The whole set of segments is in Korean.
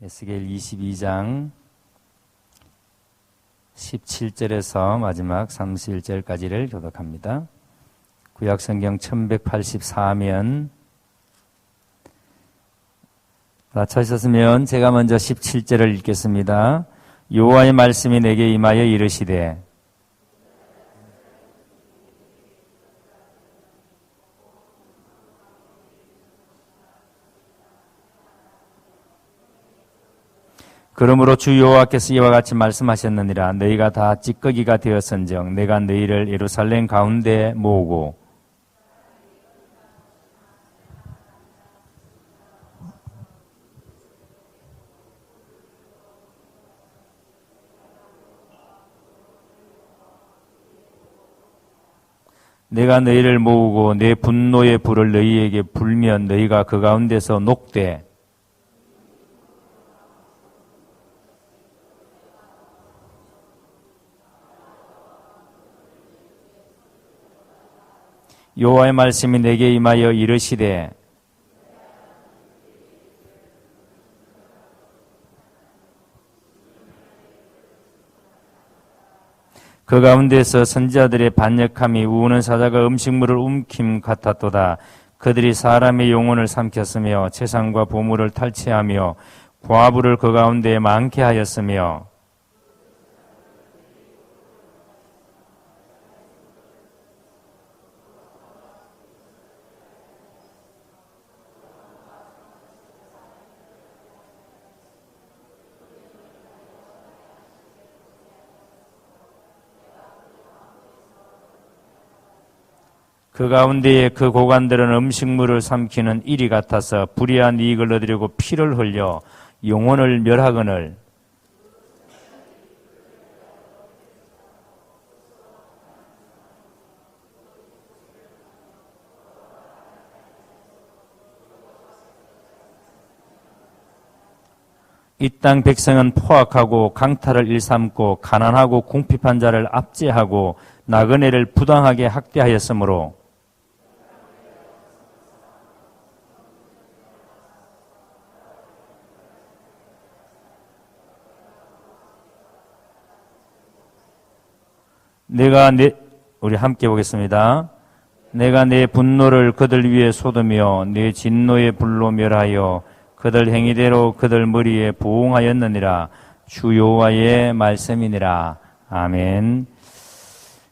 에스겔 22장 17절에서 마지막 31절까지를 교독합니다. 구약성경 1184면 다 찾으셨으면 제가 먼저 17절을 읽겠습니다. 여호와의 말씀이 내게 임하여 이르시되 그러므로 주 여호와께서 이와 같이 말씀하셨느니라. 너희가 다 찌꺼기가 되었은즉 내가 너희를 예루살렘 가운데 모으고 내가 너희를 모으고 내 분노의 불을 너희에게 불면 너희가 그 가운데서 녹되 여호와의 말씀이 내게 임하여 이르시되 그 가운데서 선지자들의 반역함이 우는 사자가 음식물을 움킴 같았도다. 그들이 사람의 영혼을 삼켰으며 재산과 보물을 탈취하며 과부를 그 가운데 많게 하였으며 그 가운데에 그 고관들은 음식물을 삼키는 이리 같아서 불의한 이익을 얻으려고 피를 흘려 영혼을 멸하거늘 이 땅 백성은 포악하고 강탈을 일삼고 가난하고 궁핍한 자를 압제하고 나그네를 부당하게 학대하였으므로 우리 함께 보겠습니다. 내가 내 분노를 그들 위에 쏟으며 내 진노의 불로 멸하여 그들 행위대로 그들 머리에 부응하였느니라. 주 여호와의 말씀이니라. 아멘.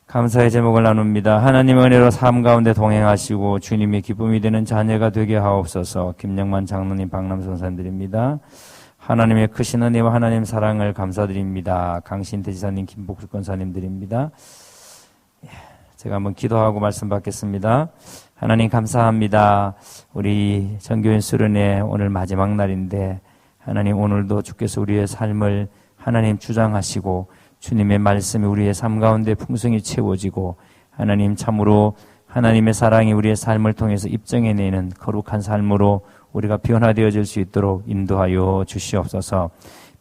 감사의 제목을 나눕니다. 하나님 은혜로 삶 가운데 동행하시고 주님의 기쁨이 되는 자녀가 되게 하옵소서. 김영만 장로님, 박남 선생님들입니다. 하나님의 크신 은혜와 하나님 사랑을 감사드립니다. 강신태 지사님, 김복수 권사님들입니다. 제가 한번 기도하고 말씀 받겠습니다. 하나님 감사합니다. 우리 전교인 수련회 오늘 마지막 날인데 하나님 오늘도 주께서 우리의 삶을 하나님 주장하시고 주님의 말씀이 우리의 삶 가운데 풍성히 채워지고 하나님 참으로 하나님의 사랑이 우리의 삶을 통해서 입증해내는 거룩한 삶으로 우리가 변화되어질 수 있도록 인도하여 주시옵소서.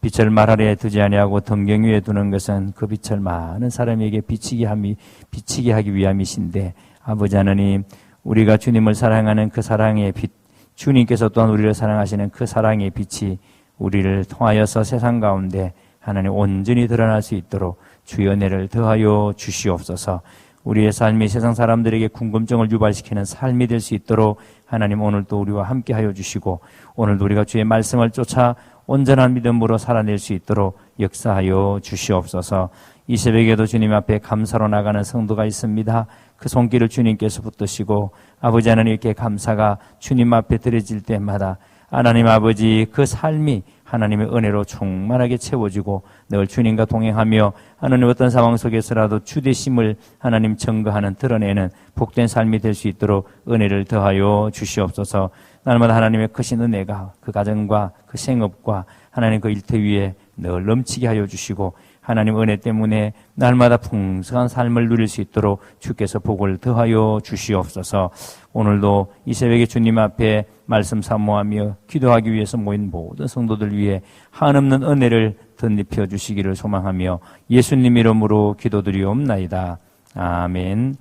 빛을 말 아래에 두지 아니하고 등경 위에 두는 것은 그 빛을 많은 사람에게 비치게 하기 위함이신데 아버지 하나님 우리가 주님을 사랑하는 그 사랑의 빛 주님께서 또한 우리를 사랑하시는 그 사랑의 빛이 우리를 통하여서 세상 가운데 하나님 온전히 드러날 수 있도록 주의 은혜를 더하여 주시옵소서. 우리의 삶이 세상 사람들에게 궁금증을 유발시키는 삶이 될 수 있도록 하나님 오늘도 우리와 함께하여 주시고 오늘도 우리가 주의 말씀을 쫓아 온전한 믿음으로 살아낼 수 있도록 역사하여 주시옵소서. 이 새벽에도 주님 앞에 감사로 나가는 성도가 있습니다. 그 손길을 주님께서 붙드시고 아버지 하나님 이렇게 감사가 주님 앞에 드려질 때마다 하나님 아버지 그 삶이 하나님의 은혜로 충만하게 채워지고 늘 주님과 동행하며 하나님 어떤 상황 속에서라도 주되심을 하나님 증거하는 드러내는 복된 삶이 될 수 있도록 은혜를 더하여 주시옵소서. 날마다 하나님의 크신 은혜가 그 가정과 그 생업과 하나님 그 일터 위에 늘 넘치게 하여 주시고 하나님 은혜 때문에 날마다 풍성한 삶을 누릴 수 있도록 주께서 복을 더하여 주시옵소서. 오늘도 이 새벽에 주님 앞에 말씀 사모하며 기도하기 위해서 모인 모든 성도들 위해 한없는 은혜를 덧입혀 주시기를 소망하며 예수님 이름으로 기도드리옵나이다. 아멘.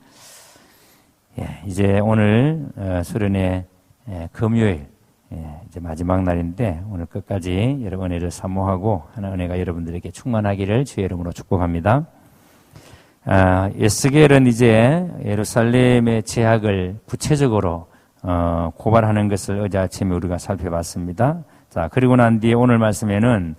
이제 오늘 수련회 금요일 이제 마지막 날인데 오늘 끝까지 여러분 은혜를 사모하고 하나님 은혜가 여러분들에게 충만하기를 주의 이름으로 축복합니다. 에스겔은 이제 예루살렘의 제약을 구체적으로 고발하는 것을 어제 아침에 우리가 살펴봤습니다. 자, 그리고 난 뒤에 오늘 말씀에는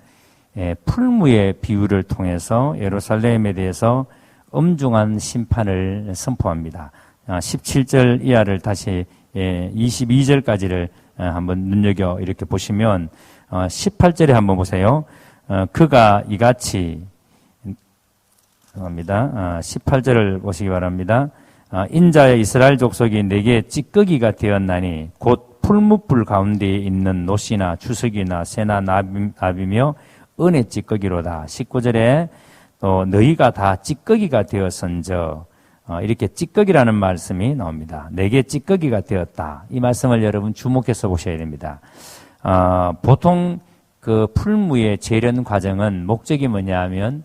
풀무의 비유를 통해서 예루살렘에 대해서 엄중한 심판을 선포합니다. 17절 이하를 다시 22절까지를 한번 눈여겨 이렇게 보시면 18절에 한번 보세요. 그가 이같이 합니다. 18절을 보시기 바랍니다. 인자의 이스라엘 족속이 내게 찌꺼기가 되었나니 곧 풀무불 가운데에 있는 노시나 주석이나 새나 나비며 은혜 찌꺼기로다. 19절에 또 너희가 다 찌꺼기가 되었은저 이렇게 찌꺼기라는 말씀이 나옵니다. 내게 찌꺼기가 되었다. 이 말씀을 여러분 주목해서 보셔야 됩니다. 보통 그 풀무의 재련 과정은 목적이 뭐냐면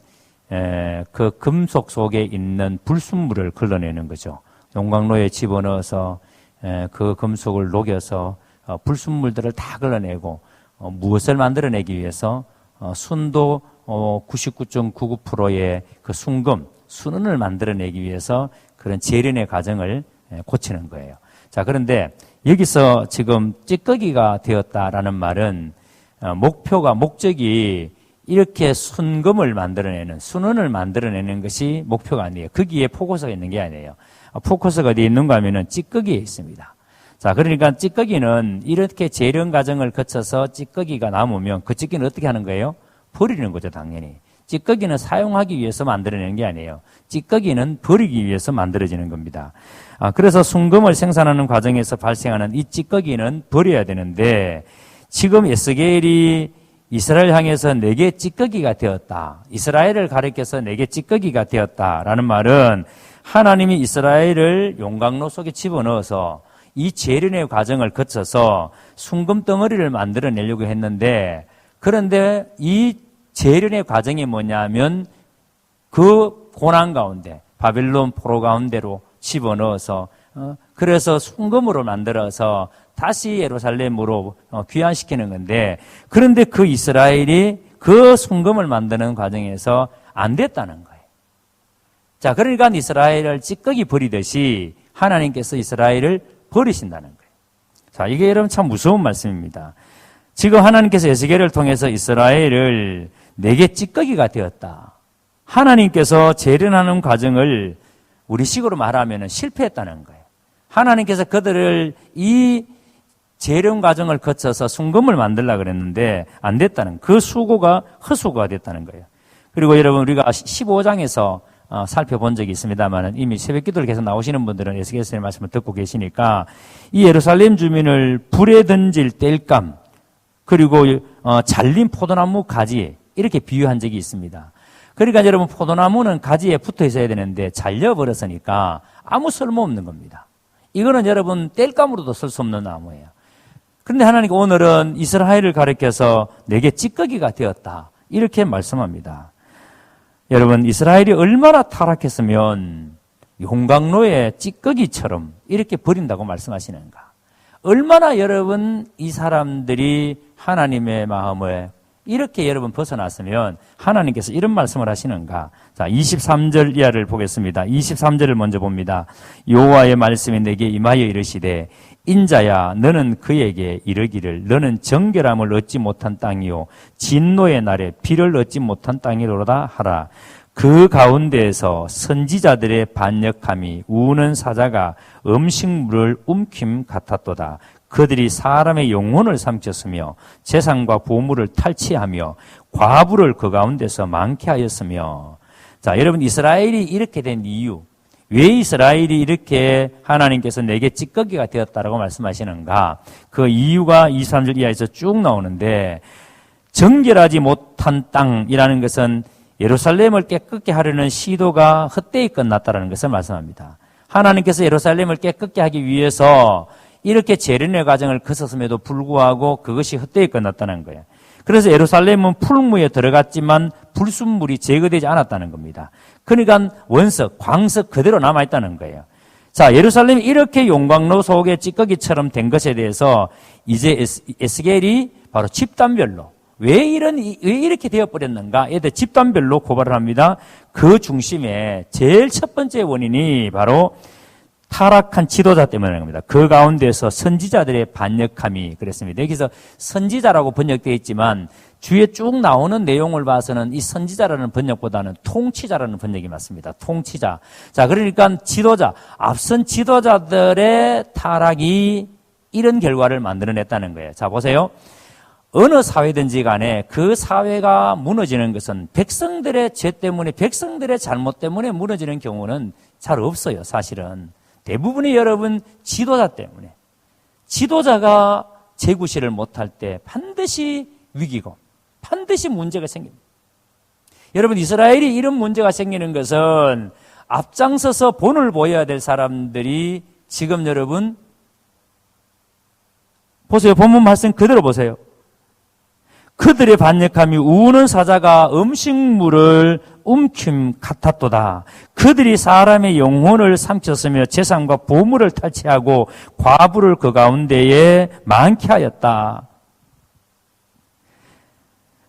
그 금속 속에 있는 불순물을 걸러내는 거죠. 용광로에 집어넣어서 그 금속을 녹여서 불순물들을 다 걸러내고 무엇을 만들어내기 위해서 순도 99.99%의 그 순은을 만들어내기 위해서 그런 재련의 과정을 고치는 거예요. 자, 그런데 여기서 지금 찌꺼기가 되었다라는 말은 목적이 이렇게 순금을 만들어내는, 순은을 만들어내는 것이 목표가 아니에요. 거기에 포커스가 있는 게 아니에요. 포커스가 어디에 있는가 하면은 찌꺼기에 있습니다. 자, 그러니까 찌꺼기는 이렇게 재련 과정을 거쳐서 찌꺼기가 남으면 그 찌꺼기는 어떻게 하는 거예요? 버리는 거죠, 당연히. 찌꺼기는 사용하기 위해서 만들어내는 게 아니에요. 찌꺼기는 버리기 위해서 만들어지는 겁니다. 그래서 순금을 생산하는 과정에서 발생하는 이 찌꺼기는 버려야 되는데 지금 에스겔이 이스라엘 향해서 내게 찌꺼기가 되었다. 이스라엘을 가리켜서 내게 찌꺼기가 되었다라는 말은 하나님이 이스라엘을 용광로 속에 집어넣어서 이 재련의 과정을 거쳐서 순금 덩어리를 만들어내려고 했는데 그런데 이 재련의 과정이 뭐냐면 그 고난 가운데 바벨론 포로 가운데로 집어넣어서 그래서 순금으로 만들어서 다시 예루살렘으로 귀환시키는 건데 그런데 그 이스라엘이 그 순금을 만드는 과정에서 안 됐다는 거예요. 자, 그러니까 이스라엘을 찌꺼기 버리듯이 하나님께서 이스라엘을 버리신다는 거예요. 자, 이게 여러분 참 무서운 말씀입니다. 지금 하나님께서 에스겔을 통해서 이스라엘을 내게 찌꺼기가 되었다. 하나님께서 재련하는 과정을 우리식으로 말하면 실패했다는 거예요. 하나님께서 그들을 이 재련 과정을 거쳐서 순금을 만들려고 그랬는데 안 됐다는 그 수고가 헛수고가 됐다는 거예요. 그리고 여러분 우리가 15장에서 살펴본 적이 있습니다만 이미 새벽 기도를 계속 나오시는 분들은 에스겔서의 말씀을 듣고 계시니까 이 예루살렘 주민을 불에 던질 땔감 그리고 잘린 포도나무 가지 이렇게 비유한 적이 있습니다. 그러니까 여러분 포도나무는 가지에 붙어 있어야 되는데 잘려버렸으니까 아무 쓸모없는 겁니다. 이거는 여러분 땔감으로도 쓸 수 없는 나무예요. 그런데 하나님께 오늘은 이스라엘을 가리켜서 내게 찌꺼기가 되었다 이렇게 말씀합니다. 여러분 이스라엘이 얼마나 타락했으면 용광로의 찌꺼기처럼 이렇게 버린다고 말씀하시는가. 얼마나 여러분 이 사람들이 하나님의 마음을 이렇게 여러분 벗어났으면 하나님께서 이런 말씀을 하시는가. 자, 23절 이하를 보겠습니다. 23절을 먼저 봅니다. 여호와의 말씀이 내게 임하여 이르시되 인자야 너는 그에게 이르기를 너는 정결함을 얻지 못한 땅이요 진노의 날에 피를 얻지 못한 땅이로다 하라. 그 가운데에서 선지자들의 반역함이 우는 사자가 음식물을 움킴 같았도다. 그들이 사람의 영혼을 삼켰으며 재산과 보물을 탈취하며 과부를 그 가운데서 많게 하였으며. 자, 여러분 이스라엘이 이렇게 된 이유, 왜 이스라엘이 이렇게 하나님께서 내게 찌꺼기가 되었다라고 말씀하시는가? 그 이유가 23절 이하에서 쭉 나오는데 정결하지 못한 땅이라는 것은 예루살렘을 깨끗게 하려는 시도가 헛되이 끝났다는 것을 말씀합니다. 하나님께서 예루살렘을 깨끗게 하기 위해서 이렇게 재련의 과정을 거쳤음에도 불구하고 그것이 헛되이 끝났다는 거예요. 그래서 예루살렘은 풀무에 들어갔지만 불순물이 제거되지 않았다는 겁니다. 그러니까 원석, 광석 그대로 남아있다는 거예요. 자, 예루살렘이 이렇게 용광로 속의 찌꺼기처럼 된 것에 대해서 이제 에스겔이 바로 집단별로 왜 이렇게 되어버렸는가에 대해 집단별로 고발을 합니다. 그 중심에 제일 첫 번째 원인이 바로 타락한 지도자 때문에 겁니다. 그 가운데서 선지자들의 반역함이 그랬습니다. 여기서 선지자라고 번역되어 있지만 뒤에 쭉 나오는 내용을 봐서는 이 선지자라는 번역보다는 통치자라는 번역이 맞습니다. 통치자. 자, 그러니까 지도자, 앞선 지도자들의 타락이 이런 결과를 만들어냈다는 거예요. 자, 보세요. 어느 사회든지 간에 그 사회가 무너지는 것은 백성들의 죄 때문에, 백성들의 잘못 때문에 무너지는 경우는 잘 없어요, 사실은. 대부분이 여러분 지도자 때문에. 지도자가 재구실을 못할 때 반드시 위기고 반드시 문제가 생깁니다. 여러분, 이스라엘이 이런 문제가 생기는 것은 앞장서서 본을 보여야 될 사람들이 지금 여러분 보세요. 본문 말씀 그대로 보세요. 그들의 반역함이 우는 사자가 음식물을 움킴 같았도다. 그들이 사람의 영혼을 삼켰으며 재산과 보물을 탈취하고 과부를 그 가운데에 많게 하였다.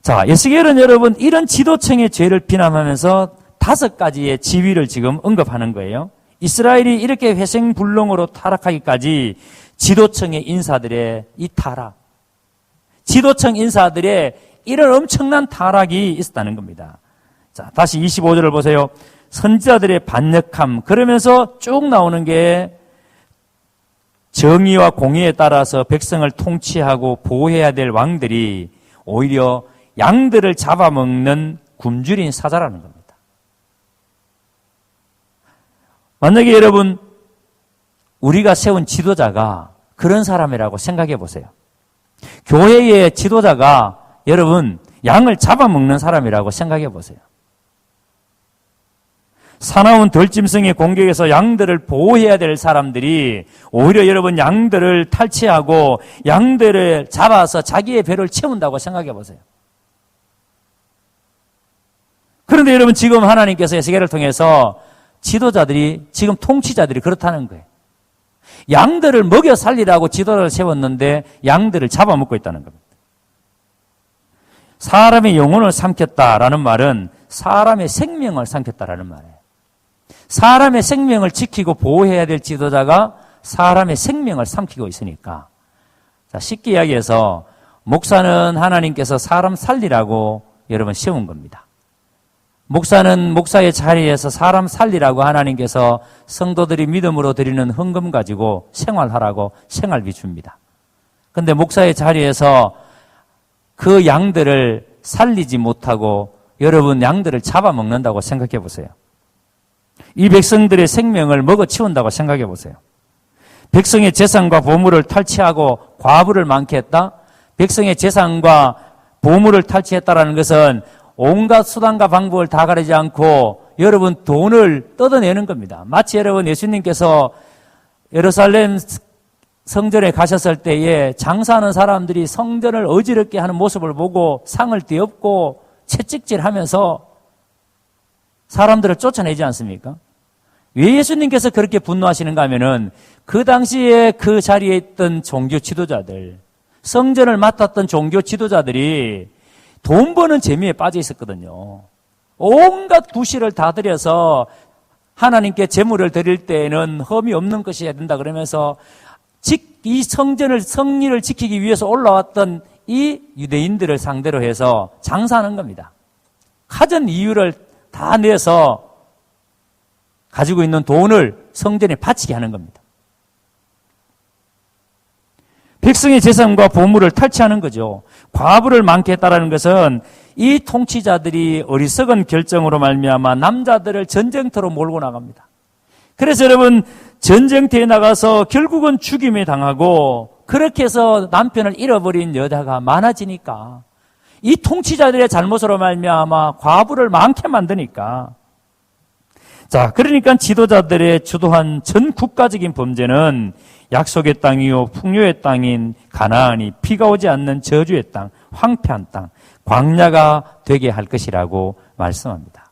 자, 에스겔은 여러분 이런 지도층의 죄를 비난하면서 5가지의 지위를 지금 언급하는 거예요. 이스라엘이 이렇게 회생불능으로 타락하기까지 지도층의 인사들의 이 타락, 지도층 인사들의 이런 엄청난 타락이 있었다는 겁니다. 자, 다시 25절을 보세요. 선지자들의 반역함, 그러면서 쭉 나오는 게 정의와 공의에 따라서 백성을 통치하고 보호해야 될 왕들이 오히려 양들을 잡아먹는 굶주린 사자라는 겁니다. 만약에 여러분 우리가 세운 지도자가 그런 사람이라고 생각해 보세요. 교회의 지도자가 여러분 양을 잡아먹는 사람이라고 생각해 보세요. 사나운 들짐승의 공격에서 양들을 보호해야 될 사람들이 오히려 여러분 양들을 탈취하고 양들을 잡아서 자기의 배를 채운다고 생각해 보세요. 그런데 여러분 지금 하나님께서 에스겔을 통해서 지도자들이, 지금 통치자들이 그렇다는 거예요. 양들을 먹여 살리라고 지도를 세웠는데 양들을 잡아먹고 있다는 겁니다. 사람의 영혼을 삼켰다라는 말은 사람의 생명을 삼켰다라는 말이에요. 사람의 생명을 지키고 보호해야 될 지도자가 사람의 생명을 삼키고 있으니까. 자, 쉽게 이야기해서 목사는 하나님께서 사람 살리라고 여러분 세운 겁니다. 목사는 목사의 자리에서 사람 살리라고 하나님께서 성도들이 믿음으로 드리는 헌금 가지고 생활하라고 생활비 줍니다. 그런데 목사의 자리에서 그 양들을 살리지 못하고 여러분 양들을 잡아먹는다고 생각해 보세요. 이 백성들의 생명을 먹어치운다고 생각해 보세요. 백성의 재산과 보물을 탈취하고 과부를 많게 했다? 백성의 재산과 보물을 탈취했다라는 것은 온갖 수단과 방법을 다 가리지 않고 여러분 돈을 뜯어내는 겁니다. 마치 여러분 예수님께서 예루살렘 성전에 가셨을 때에 장사하는 사람들이 성전을 어지럽게 하는 모습을 보고 상을 떼엎고 채찍질하면서 사람들을 쫓아내지 않습니까? 왜 예수님께서 그렇게 분노하시는가 하면은 그 당시에 그 자리에 있던 종교 지도자들, 성전을 맡았던 종교 지도자들이 돈 버는 재미에 빠져 있었거든요. 온갖 구실을 다 들여서 하나님께 제물을 드릴 때에는 흠이 없는 것이 해야 된다 그러면서 이 성리를 지키기 위해서 올라왔던 이 유대인들을 상대로 해서 장사하는 겁니다. 가진 이유를 다 내서 가지고 있는 돈을 성전에 바치게 하는 겁니다. 백성의 재산과 보물을 탈취하는 거죠. 과부를 많게 했다는 것은 이 통치자들이 어리석은 결정으로 말미암아 남자들을 전쟁터로 몰고 나갑니다. 그래서 여러분 전쟁터에 나가서 결국은 죽임에 당하고 그렇게 해서 남편을 잃어버린 여자가 많아지니까 이 통치자들의 잘못으로 말미암아 과부를 많게 만드니까. 자, 그러니까 지도자들의 주도한 전 국가적인 범죄는 약속의 땅이요 풍요의 땅인 가나안이 비가 오지 않는 저주의 땅, 황폐한 땅, 광야가 되게 할 것이라고 말씀합니다.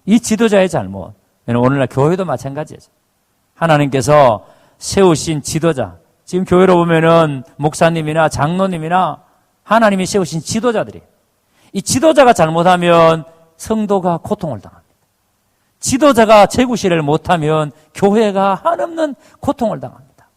이 지도자의 잘못, 오늘날 교회도 마찬가지죠. 하나님께서 세우신 지도자, 지금 교회로 보면은 목사님이나 장로님이나 하나님이 세우신 지도자들이, 이 지도자가 잘못하면 성도가 고통을 당합니다. 지도자가 재구실을 못하면 교회가 한없는 고통을 당합니다.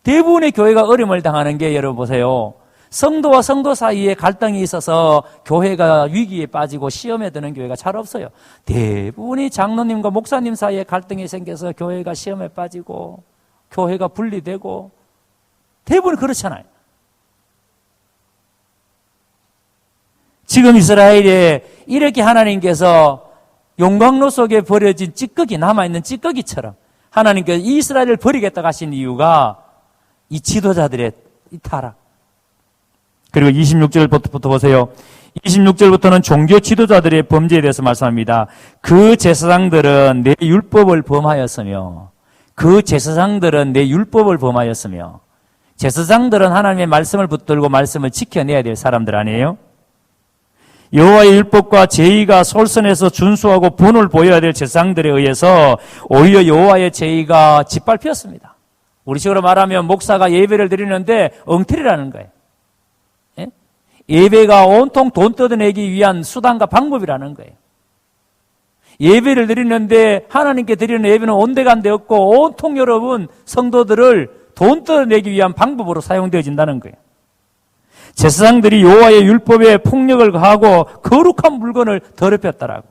대부분의 교회가 어려움을 당하는 게, 여러분 보세요. 성도와 성도 사이에 갈등이 있어서 교회가 위기에 빠지고 시험에 드는 교회가 잘 없어요. 대부분이 장로님과 목사님 사이에 갈등이 생겨서 교회가 시험에 빠지고 교회가 분리되고, 대부분 그렇잖아요. 지금 이스라엘에 이렇게 하나님께서 용광로 속에 버려진 찌꺼기, 남아있는 찌꺼기처럼 하나님께서 이스라엘을 버리겠다고 하신 이유가 이 지도자들의 이 타락. 그리고 26절부터 보세요. 26절부터는 종교 지도자들의 범죄에 대해서 말씀합니다. 그 제사장들은 내 율법을 범하였으며, 그 제사장들은 내 율법을 범하였으며, 제사장들은 하나님의 말씀을 붙들고 말씀을 지켜내야 될 사람들 아니에요? 여호와의 율법과 제의가 솔선해서 준수하고 분을 보여야 될 제사장들에 의해서 오히려 여호와의 제의가 짓밟혔습니다. 우리 식으로 말하면 목사가 예배를 드리는데 엉터리라는 거예요. 예? 예배가 온통 돈 뜯어내기 위한 수단과 방법이라는 거예요. 예배를 드리는데 하나님께 드리는 예배는 온데간데 없고 온통 여러분 성도들을 돈 뜯어내기 위한 방법으로 사용되어진다는 거예요. 제사장들이 여호와의 율법에 폭력을 가하고 거룩한 물건을 더럽혔다라고.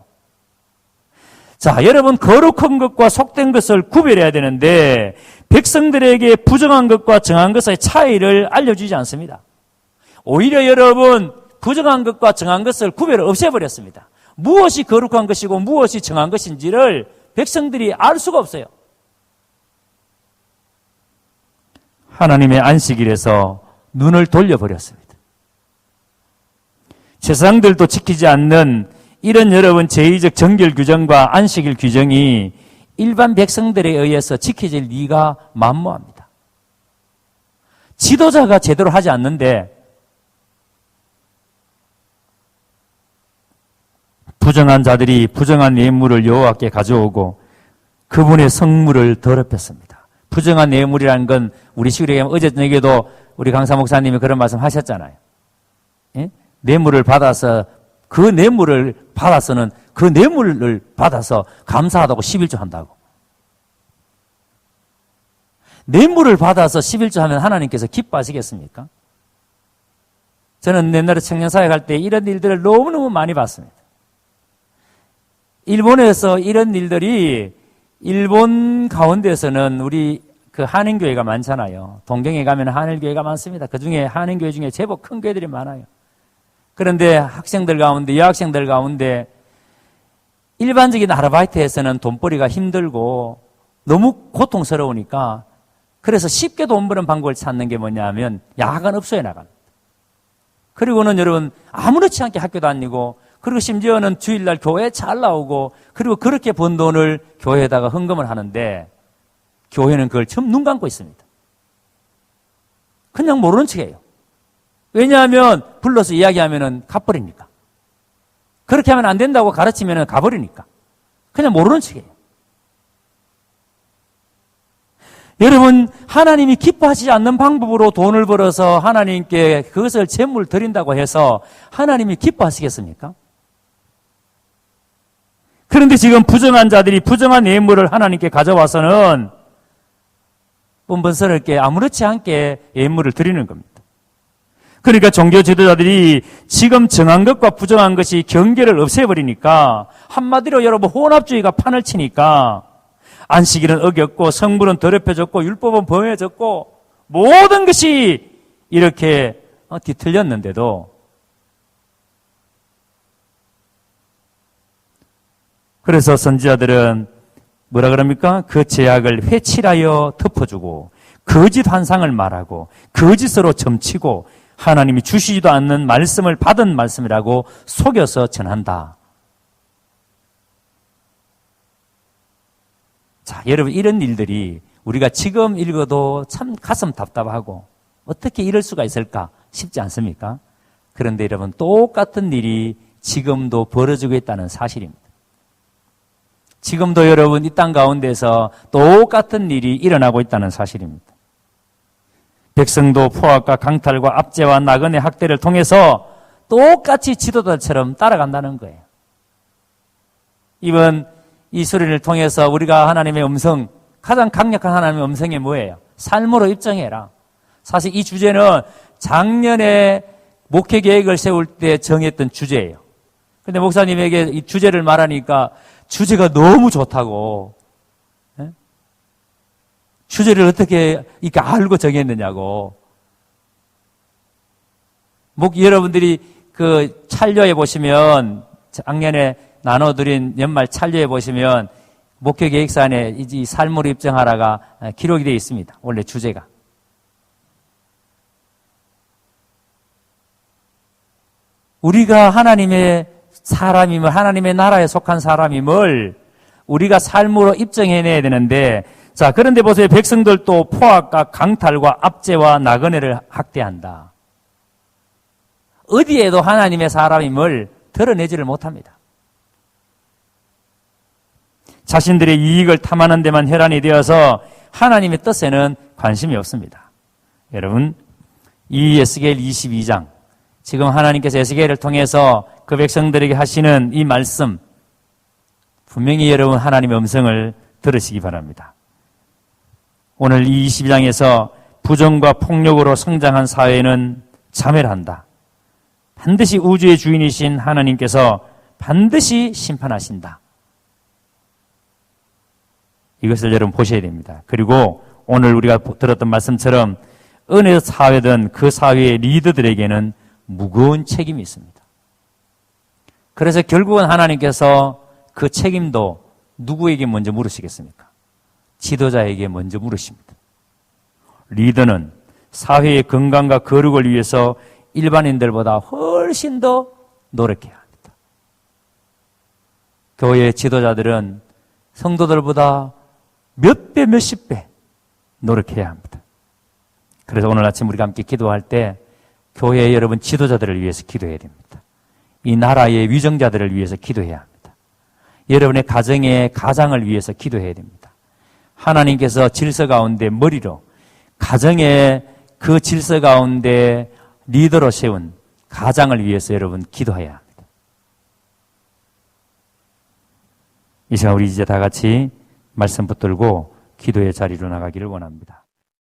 자, 여러분, 거룩한 것과 속된 것을 구별해야 되는데 백성들에게 부정한 것과 정한 것의 차이를 알려주지 않습니다. 오히려 여러분, 부정한 것과 정한 것을 구별을 없애버렸습니다. 무엇이 거룩한 것이고 무엇이 정한 것인지를 백성들이 알 수가 없어요. 하나님의 안식일에서 눈을 돌려버렸습니다. 제사장들도 지키지 않는 이런 여러분 제의적 정결 규정과 안식일 규정이 일반 백성들에 의해서 지켜질 리가 만무합니다. 지도자가 제대로 하지 않는데 부정한 자들이 부정한 예물을 여호와께 가져오고 그분의 성물을 더럽혔습니다. 부정한 예물이라는 건 우리 식으로 얘기하면 어제 저녁에도 우리 강사 목사님이 그런 말씀 하셨잖아요. 예? 뇌물을 받아서 그 뇌물을 받아서는 그 뇌물을 받아서 감사하다고 11조 한다고. 뇌물을 받아서 11조 하면 하나님께서 기뻐하시겠습니까? 저는 옛날에 청년사회 갈 때 이런 일들을 너무너무 많이 봤습니다. 일본에서 이런 일들이, 일본 가운데서는 우리 그 한인교회가 많잖아요. 동경에 가면 한일교회가 많습니다. 그 중에 한인교회 중에 제법 큰 교회들이 많아요. 그런데 학생들 가운데, 여학생들 가운데 일반적인 아르바이트에서는 돈벌이가 힘들고 너무 고통스러우니까 그래서 쉽게 돈 버는 방법을 찾는 게 뭐냐 하면 야간 업소에 나갑니다. 그리고는 여러분 아무렇지 않게 학교 다니고, 그리고 심지어는 주일날 교회에 잘 나오고, 그리고 그렇게 번 돈을 교회에다가 헌금을 하는데 교회는 그걸 전부 눈 감고 있습니다. 그냥 모르는 척해요. 왜냐하면 불러서 이야기하면은 갚버리니까. 그렇게 하면 안 된다고 가르치면은 가버리니까. 그냥 모르는 척해요. 여러분, 하나님이 기뻐하시지 않는 방법으로 돈을 벌어서 하나님께 그것을 제물 드린다고 해서 하나님이 기뻐하시겠습니까? 그런데 지금 부정한 자들이 부정한 예물을 하나님께 가져와서는 뻔뻔스럽게 아무렇지 않게 예물을 드리는 겁니다. 그러니까 종교 지도자들이 지금 정한 것과 부정한 것이 경계를 없애버리니까, 한마디로 여러분 혼합주의가 판을 치니까 안식일은 어겼고 성물은 더럽혀졌고 율법은 범해졌고 모든 것이 이렇게 뒤틀렸는데도, 그래서 선지자들은 뭐라 그럽니까? 그 죄악을 회칠하여 덮어주고 거짓 환상을 말하고 거짓으로 점치고 하나님이 주시지도 않는 말씀을 받은 말씀이라고 속여서 전한다. 자, 여러분, 이런 일들이 우리가 지금 읽어도 참 가슴 답답하고 어떻게 이럴 수가 있을까 싶지 않습니까? 그런데 여러분, 똑같은 일이 지금도 벌어지고 있다는 사실입니다. 지금도 여러분 이 땅 가운데서 똑같은 일이 일어나고 있다는 사실입니다. 백성도 포악과 강탈과 압제와 나그네 학대를 통해서 똑같이 지도자처럼 따라간다는 거예요. 이번 이 수련을 통해서 우리가 하나님의 음성, 가장 강력한 하나님의 음성이 뭐예요? 삶으로 입증해라. 사실 이 주제는 작년에 목회 계획을 세울 때 정했던 주제예요. 근데 목사님에게 이 주제를 말하니까 주제가 너무 좋다고. 예? 주제를 어떻게 이렇게 알고 정했느냐고. 여러분들이 그 찬료에 보시면, 작년에 나눠드린 연말 찬료에 보시면 목회 계획서안에 이 삶으로 입증하라가 기록이 되어 있습니다. 원래 주제가. 우리가 하나님의 사람임을, 하나님의 나라에 속한 사람임을 우리가 삶으로 입증해내야 되는데, 자, 그런데 보세요. 백성들도 포악과 강탈과 압제와 나그네를 학대한다. 어디에도 하나님의 사람임을 드러내지를 못합니다. 자신들의 이익을 탐하는 데만 혈안이 되어서 하나님의 뜻에는 관심이 없습니다. 여러분, 이 에스겔 22장, 지금 하나님께서 에스겔을 통해서 그 백성들에게 하시는 이 말씀, 분명히 여러분 하나님의 음성을 들으시기 바랍니다. 오늘 이 22장에서 부정과 폭력으로 성장한 사회는 자멸한다. 반드시 우주의 주인이신 하나님께서 반드시 심판하신다. 이것을 여러분 보셔야 됩니다. 그리고 오늘 우리가 들었던 말씀처럼 어느 사회든 그 사회의 리더들에게는 무거운 책임이 있습니다. 그래서 결국은 하나님께서 그 책임도 누구에게 먼저 물으시겠습니까? 지도자에게 먼저 물으십니다. 리더는 사회의 건강과 거룩을 위해서 일반인들보다 훨씬 더 노력해야 합니다. 교회의 지도자들은 성도들보다 몇 배, 몇십 배 노력해야 합니다. 그래서 오늘 아침 우리가 함께 기도할 때 교회의 여러분 지도자들을 위해서 기도해야 됩니다. 이 나라의 위정자들을 위해서 기도해야 합니다. 여러분의 가정의 가장을 위해서 기도해야 됩니다. 하나님께서 질서 가운데 머리로 가정의 그 질서 가운데 리더로 세운 가장을 위해서 여러분 기도해야 합니다. 이 시간 우리 이제 다 같이 말씀 붙들고 기도의 자리로 나가기를 원합니다.